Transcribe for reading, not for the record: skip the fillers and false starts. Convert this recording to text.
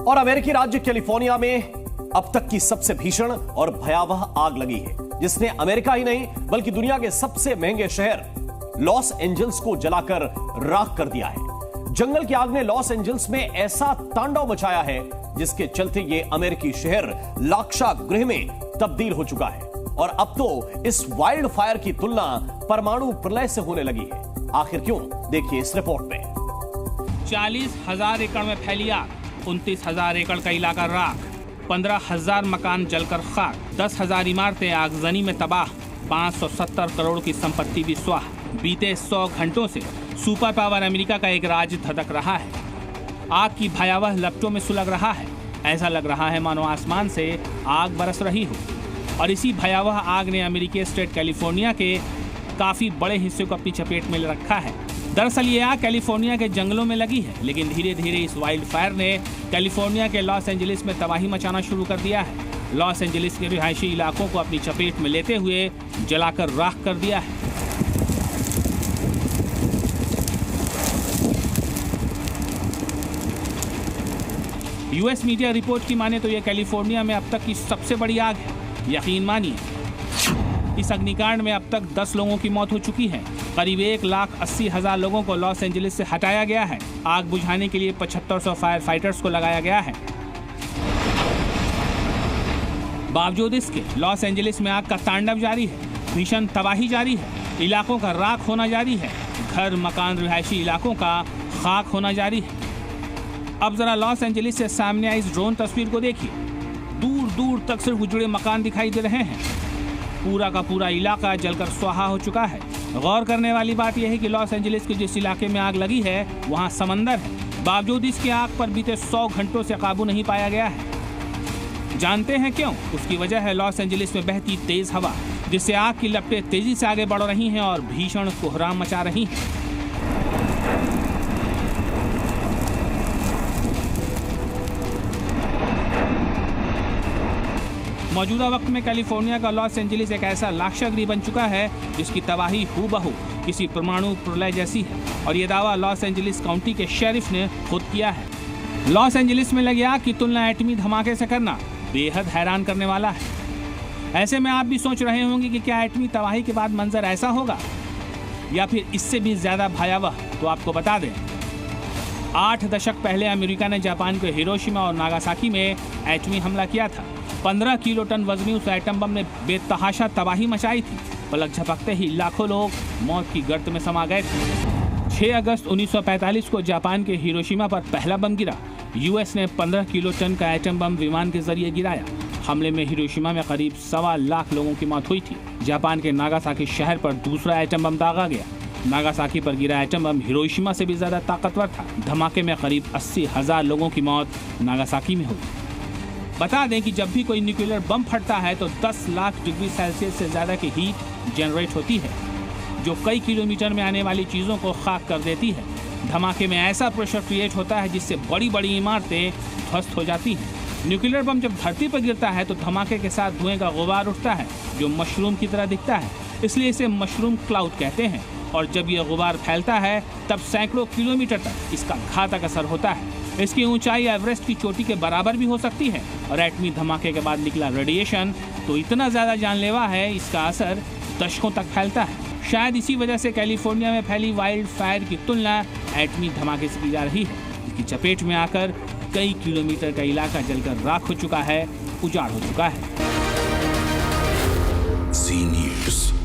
और अमेरिकी राज्य कैलिफोर्निया में अब तक की सबसे भीषण और भयावह आग लगी है, जिसने अमेरिका ही नहीं बल्कि दुनिया के सबसे महंगे शहर लॉस एंजल्स को जलाकर राख कर दिया है। जंगल की आग ने लॉस एंजल्स में ऐसा तांडव मचाया है जिसके चलते ये अमेरिकी शहर लाक्षागृह में तब्दील हो चुका है और अब तो इस वाइल्ड फायर की तुलना परमाणु प्रलय से होने लगी है। आखिर क्यों, देखिए इस रिपोर्ट में। 40,000 एकड़ में फैली आग, 29,000 एकड़ का इलाका राख, 15,000 मकान जलकर खाक, 10,000 इमारतें आगजनी में तबाह, 570 करोड़ की संपत्ति भी स्वाह। बीते 100 घंटों से सुपर पावर अमेरिका का एक राज्य धधक रहा है। आग की भयावह लपटों में सुलग रहा है। ऐसा लग रहा है मानो आसमान से आग बरस रही हो। और इसी भयावह आग ने अमेरिकी स्टेट कैलिफोर्निया के काफी बड़े हिस्से को अपनी चपेट में रखा है। दरअसल ये आग कैलिफोर्निया के जंगलों में लगी है, लेकिन धीरे धीरे इस वाइल्ड फायर ने कैलिफोर्निया के लॉस एंजलिस में तबाही मचाना शुरू कर दिया है। लॉस एंजलिस के रिहायशी इलाकों को अपनी चपेट में लेते हुए जलाकर राख कर दिया है। यूएस मीडिया रिपोर्ट की माने तो यह कैलिफोर्निया में अब तक की सबसे बड़ी आग है। यकीन मानिए, इस अग्निकांड में अब तक 10 लोगों की मौत हो चुकी है। करीब 1,80,000 लोगों को लॉस एंजलिस से हटाया गया है। आग बुझाने के लिए 7500 फायर फाइटर्स को लगाया गया है। बावजूद इसके लॉस एंजलिस में आग का तांडव जारी है। भीषण तबाही जारी है। इलाकों का राख होना जारी है। घर, मकान, रिहायशी इलाकों का खाक होना जारी है। अब जरा लॉस एंजलिस से सामने आई इस ड्रोन तस्वीर को देखिए। दूर दूर तक सिर्फ उजड़े मकान दिखाई दे रहे हैं। पूरा का पूरा इलाका जलकर स्वाहा हो चुका है। गौर करने वाली बात यह है कि लॉस एंजलिस के जिस इलाके में आग लगी है वहां समंदर है। बावजूद इसके आग पर बीते 100 घंटों से काबू नहीं पाया गया है। जानते हैं क्यों? उसकी वजह है लॉस एंजलिस में बहती तेज हवा, जिससे आग की लपटें तेजी से आगे बढ़ रही हैं और भीषण कोहराम मचा रही हैं। मौजूदा वक्त में कैलिफोर्निया का लॉस एंजलिस एक ऐसा लाक्षागृह बन चुका है जिसकी तबाही हूबहू किसी परमाणु प्रलय जैसी है, और ये दावा लॉस एंजलिस काउंटी के शेरिफ ने खुद किया है। लॉस एंजलिस में लगी आग की तुलना एटमी धमाके से करना बेहद हैरान करने वाला है। ऐसे में आप भी सोच रहे होंगे कि क्या एटमी तबाही के बाद मंजर ऐसा होगा या फिर इससे भी ज्यादा भयावह। तो आपको बता दें, 8 दशक पहले अमेरिका ने जापान के हिरोशिमा और नागासाकी में एटमी हमला किया था। 15 किलो टन वजनी उस एटम बम ने बेतहाशा तबाही मचाई थी। पलक झपकते ही लाखों लोग मौत की गर्त में समा गए थे। 6 अगस्त 1945 को जापान के हिरोशिमा पर पहला बम गिरा। यूएस ने 15 किलो टन का एटम बम विमान के जरिए गिराया। हमले में हिरोशिमा में करीब 1.25 लाख लोगों की मौत हुई थी। जापान के नागासाकी शहर पर दूसरा एटम बम दागा गया। नागासाकी पर गिरा एटम बम हिरोशिमा से भी ज्यादा ताकतवर था। धमाके में करीब 80,000 लोगों की मौत नागासाकी में हुई। बता दें कि जब भी कोई न्यूक्लियर बम फटता है तो 10 लाख डिग्री सेल्सियस से ज्यादा की हीट जनरेट होती है, जो कई किलोमीटर में आने वाली चीजों को खाक कर देती है। धमाके में ऐसा प्रेशर क्रिएट होता है जिससे बड़ी बड़ी इमारतें ध्वस्त हो जाती हैं। न्यूक्लियर बम जब धरती पर गिरता है तो धमाके के साथ धुएं का गुबार उठता है जो मशरूम की तरह दिखता है, इसलिए इसे मशरूम क्लाउड कहते हैं। और जब यह गुबार फैलता है तब सैकड़ों किलोमीटर तक इसका घातक असर होता है। इसकी ऊंचाई एवरेस्ट की चोटी के बराबर भी हो सकती है। और एटमी धमाके के बाद निकला रेडिएशन तो इतना ज्यादा जानलेवा है, इसका असर दशकों तक फैलता है। शायद इसी वजह से कैलिफोर्निया में फैली वाइल्ड फायर की तुलना एटमी धमाके से की जा रही है। इसकी चपेट में आकर कई किलोमीटर का इलाका जलकर राख हो चुका है, उजाड़ हो चुका है। सी न्यूज़।